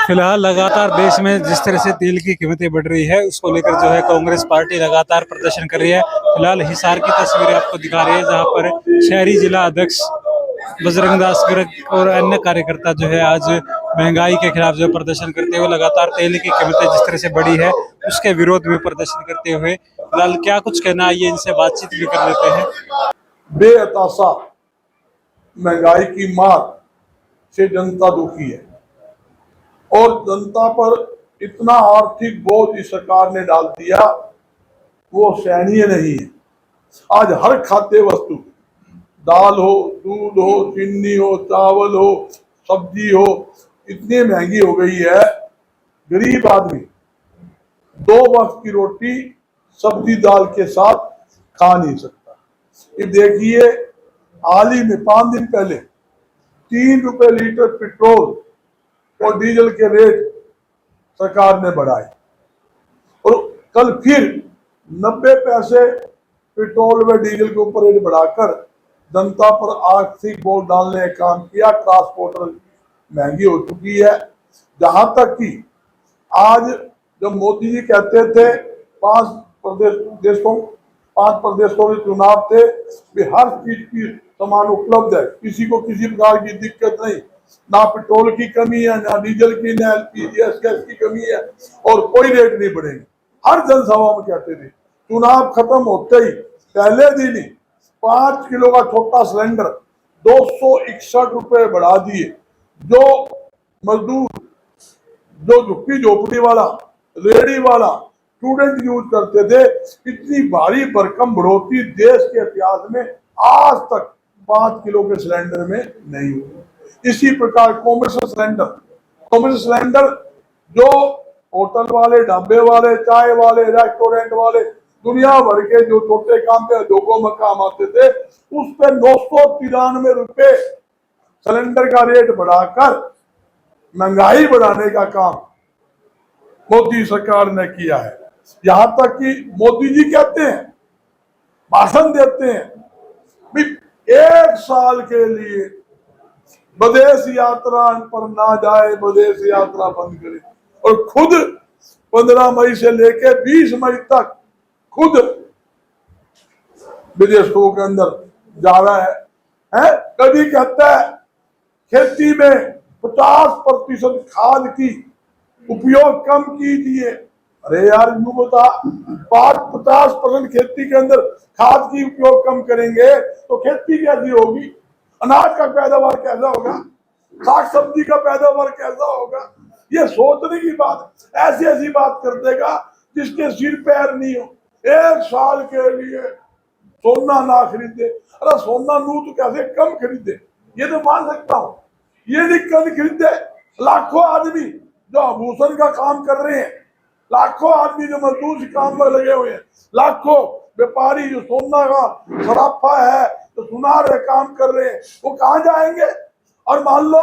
फिलहाल लगातार देश में जिस तरह से तेल की कीमतें बढ़ रही है उसको लेकर जो है कांग्रेस पार्टी लगातार प्रदर्शन कर रही है। फिलहाल हिसार की तस्वीरें आपको दिखा रही है जहां पर शहरी जिला अध्यक्ष बजरंग दास गर्ग और अन्य कार्यकर्ता जो है आज महंगाई के खिलाफ जो प्रदर्शन करते हुए लगातार तेल की कीमतें जिस तरह से बढ़ी है उसके विरोध में प्रदर्शन करते हुए फिलहाल क्या कुछ कहना है ये इनसे बातचीत भी कर लेते हैं। बेअतासा महंगाई की मार से जनता दुखी है और जनता पर इतना आर्थिक बोझ इस सरकार ने डाल दिया वो सहनीय नहीं है। आज हर खाद्य वस्तु, दाल हो, दूध हो, चीनी हो, चावल हो, सब्जी हो, इतनी महंगी हो गई है। गरीब आदमी 2 वक्त की रोटी सब्जी दाल के साथ खा नहीं सकता। ये देखिए, हाल ही में 5 दिन पहले 3 रुपए लीटर पेट्रोल और डीजल के रेट सरकार ने बढ़ाए और कल फिर 90 पैसे पेट्रोल व डीजल के ऊपर रेट बढ़ाकर जनता पर आर्थिक बोझ डालने का काम किया। ट्रांसपोर्टर महंगी हो चुकी है। जहां तक कि आज जब मोदी जी कहते थे 5 प्रदेशों में चुनाव थे, वे हर चीज की सामान उपलब्ध है, किसी को किसी प्रकार की दिक्कत नहीं, ना पेट्रोल की कमी है, ना डीजल की, ना एलपीजी गैस की कमी है और कोई रेट नहीं बढ़ेंगे। हर जनसभा में कहते थे। चुनाव खत्म होते ही पहले दिन ही 5 किलो का छोटा सिलेंडर 261 रुपए बढ़ा दिए। जो मजदूर, जो झुग्गी झोपड़ी वाला, रेडी वाला, स्टूडेंट यूज करते थे, इतनी भारी भरकम बढ़ोतरी देश के इतिहास में आज तक 5 किलो के सिलेंडर में नहीं हुई। इसी प्रकार कॉमर्शियल सिलेंडर जो होटल वाले, ढाबे वाले, चाय वाले, रेस्टोरेंट वाले, दुनिया भर के जो छोटे काम पे उद्योगों में काम आते थे, उस पे 993 रुपए सिलेंडर का रेट बढ़ाकर महंगाई बढ़ाने का काम मोदी सरकार ने किया है। यहां तक कि मोदी जी कहते हैं, भाषण देते हैं, 1 साल के लिए विदेश यात्रा पर ना जाए, विदेश यात्रा बंद करे, और खुद 15 मई से लेके 20 मई तक खुद विदेशों के अंदर जा रहा है। कभी कहता है खेती में 50% खाद की उपयोग कम कीजिए। अरे यार, यूं बता, 50% खेती के अंदर खाद की उपयोग कम करेंगे तो खेती कैसी होगी, अनाज का पैदावार कैसा होगा, साग सब्जी का पैदावार कैसा होगा। ये सोचने की बात, ऐसी ऐसी बात कर देगा जिसके सिर पैर नहीं हो। 1 साल के लिए सोना ना खरीदे। अरे सोना नू तो कैसे कम खरीदे, ये तो मान सकता हूं। ये नहीं कम खरीदे। लाखों आदमी जो आभूषण का काम कर रहे हैं, लाखों आदमी जो मजदूर काम में लगे हुए हैं, लाखों व्यापारी जो सोना का सराफा है, जो सुनार है काम कर रहे हैं, वो कहाँ जाएंगे। और मान लो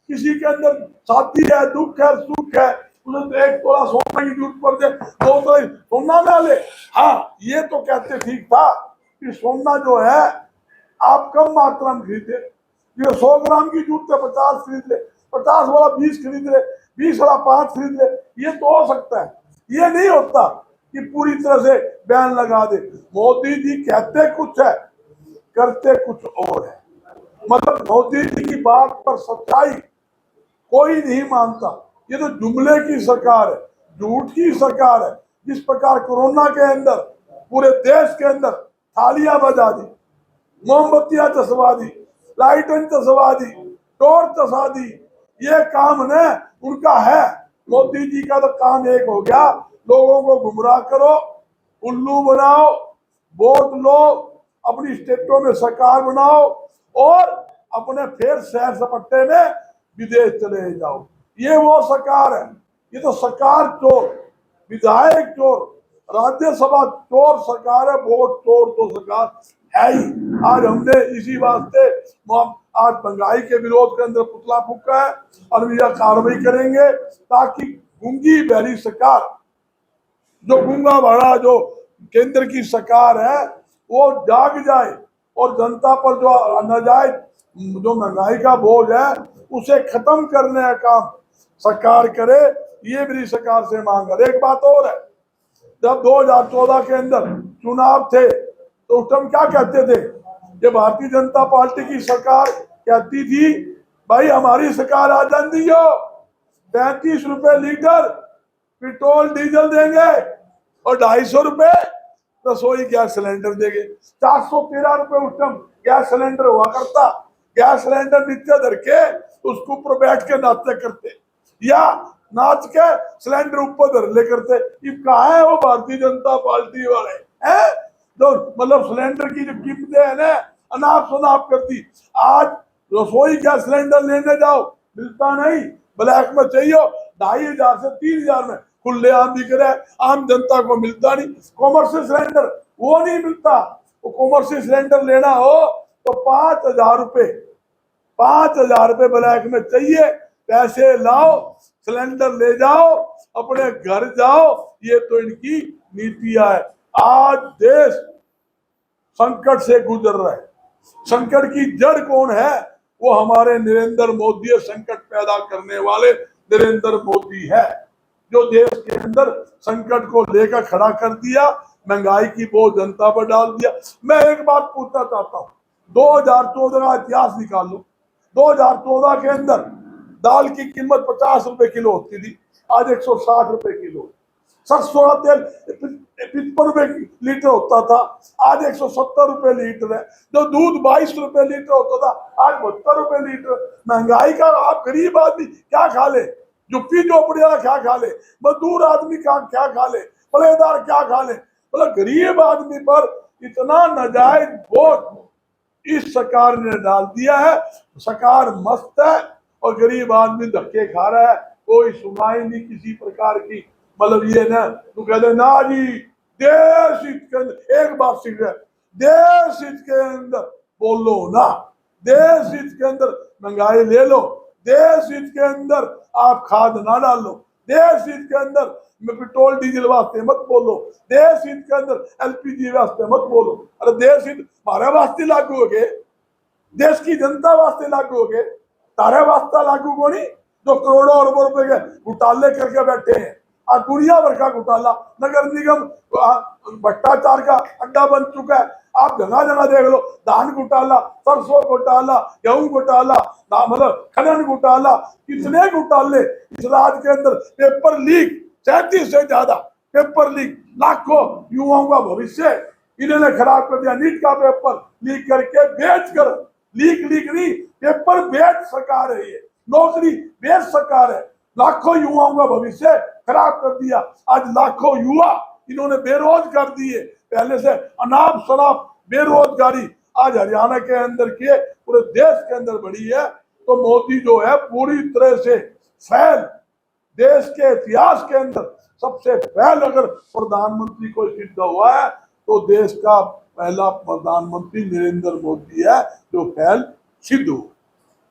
किसी के अंदर शादी है, दुख है, सुख है, उसे तो 1 तोला सोना की जरूरत पड़ जाए, 2 तोला सोना ना ले। हाँ, ये तो कहते ठीक था कि सोना जो है आप कम मात्रा में खरीदे। जो 100 ग्राम की जरूरत है 50 खरीद ले, 50 वाला 20 खरीद ले, 20 वाला 5 खरीद ले, ये तो हो सकता है। ये नहीं होता कि पूरी तरह से बैन लगा दे। मोदी जी कहते कुछ है, करते कुछ और है। मतलब मोदी जी की बात पर सच्चाई कोई नहीं मानता। ये तो जुमले की सरकार है, झूठ की सरकार है। जिस प्रकार कोरोना के अंदर पूरे देश के अंदर थालियां बजा दी, मोमबत्तियां चसवा दी, लाइटें चसवा दी, टॉर्च चसा दी, ये काम न उनका है। मोदी जी का तो काम एक हो गया, लोगों को गुमराह करो, उल्लू बनाओ, वोट लो, अपनी स्टेटों में सरकार बनाओ और अपने फिर सैर सपट्टे में विदेश चले जाओ। ये वो सरकार है। ये तो सरकार चोर, विधायक चोर, राज्यसभा चोर सरकार है। वोट चोर तो सरकार है ही। आज हमने इसी वास्ते आज महंगाई के विरोध के अंदर पुतला फूका है और यह कार्रवाई करेंगे ताकि गूंगी बहरी सरकार, जो गूंगा बड़ा जो केंद्र की सरकार है, वो जाग जाए और जनता पर जो नाजायज जो महंगाई का बोझ है उसे खत्म करने का काम सरकार करे, ये मेरी सरकार से मांग है। एक बात और है, जब 2014 के अंदर चुनाव थे तो उस टाइम क्या कहते थे, ये भारतीय जनता पार्टी की सरकार कहती थी भाई हमारी सरकार आ जाती हो 35 रुपए लीटर पेट्रोल डीजल देंगे और 250 रुपए रसोई गैस सिलेंडर देंगे। 413 रुपए उस टाइम गैस सिलेंडर हुआ करता। गैस सिलेंडर नीचे धर के उसके ऊपर बैठ के नाचते करते, या नाच के सिलेंडर ऊपर धर ले करते। ये कहा है वो भारतीय जनता पार्टी वाले हैं जो मतलब सिलेंडर की जो कीमतें है ना अनाप शनाप करती। आज रसोई गैस सिलेंडर लेने जाओ मिलता नहीं, ब्लैक में चाहिए 2500 से 3000 में खुले आम बिक रहा है, आम जनता को मिलता नहीं। कॉमर्शियल सिलेंडर वो नहीं मिलता, वो कॉमर्शियल सिलेंडर लेना हो तो 5000 रुपए ब्लैक में चाहिए। पैसे लाओ सिलेंडर ले जाओ अपने घर जाओ, ये तो इनकी नीतियां है। आज देश संकट से गुजर रहा है। संकट की जड़ कौन है, वो हमारे नरेंद्र मोदी है। संकट पैदा करने वाले नरेंद्र मोदी है जो देश के अंदर संकट को लेकर खड़ा कर दिया, महंगाई की बोझ जनता पर डाल दिया। मैं एक बात पूछना चाहता हूँ, 2014 का इतिहास निकाल लो। 2014 के अंदर दाल की कीमत 50 रुपए किलो होती थी, आज 160 रुपए किलो। सरसों का तेल 55 रुपए लीटर होता था, आज 170 रुपए लीटर है। जो दूध 22 रुपए लीटर होता था, आज 72 रुपए लीटर। महंगाई का आप गरीब आदमी क्या खा ले, झुप्पी झोपड़ी वाला क्या खा ले, मजदूर आदमी क्या खा ले, पलेदार क्या खा ले। मतलब गरीब आदमी पर इतना नाजायज बोझ इस सरकार ने डाल दिया है। सरकार मस्त है और गरीब आदमी धक्के खा रहा है, कोई सुनवाई नहीं किसी प्रकार की। मतलब ये ना तू कहते ना जी देश हित के अंदर, एक बात सीख रहे, देश हित के अंदर बोलो ना, देश हित के अंदर महंगाई ले लो, देश हित के अंदर आप खाद ना डालो, देश हित के अंदर पेट्रोल डीजल वास्ते मत बोलो, देश हित के अंदर एलपीजी वास्ते मत बोलो। अरे देश हित हमारे वास्ते लागू हो गए, देश की जनता वास्ते लागू हो गए, तारे वास्ता लागू को नहीं जो करोड़ों अरबों रुपए के घोटाले करके बैठे हैं। आज दुनिया भर का घोटाला, नगर निगम भ्रष्टाचार का अड्डा बन चुका है। आप जगह जगह देख लो, धान घोटाला, सरसों घोटाला, गेहूं घोटाला, मतलब खनन घोटाला, कितने घोटाले इस राज्य के अंदर। पेपर लीक 37 से ज्यादा पेपर लीक, लाखों युवाओं का भविष्य इन्होंने खराब कर दिया। नीट का पेपर लीक करके बेच कर, लीक नहीं पेपर बेच सरकार है, ये नौकरी बेच सरकार है, लाखों युवाओं का भविष्य खराब कर दिया। आज लाखों युवा इन्होंने बेरोजगार कर दिए, पहले से अनाप शनाप बेरोजगारी आज हरियाणा के अंदर के पूरे देश के अंदर बढ़ी है। तो मोदी जो है पूरी तरह से फैल, देश के इतिहास के अंदर सबसे पहले अगर प्रधानमंत्री को सिद्ध हुआ है तो देश का पहला प्रधानमंत्री नरेंद्र मोदी है जो फैल सिद्ध हुआ।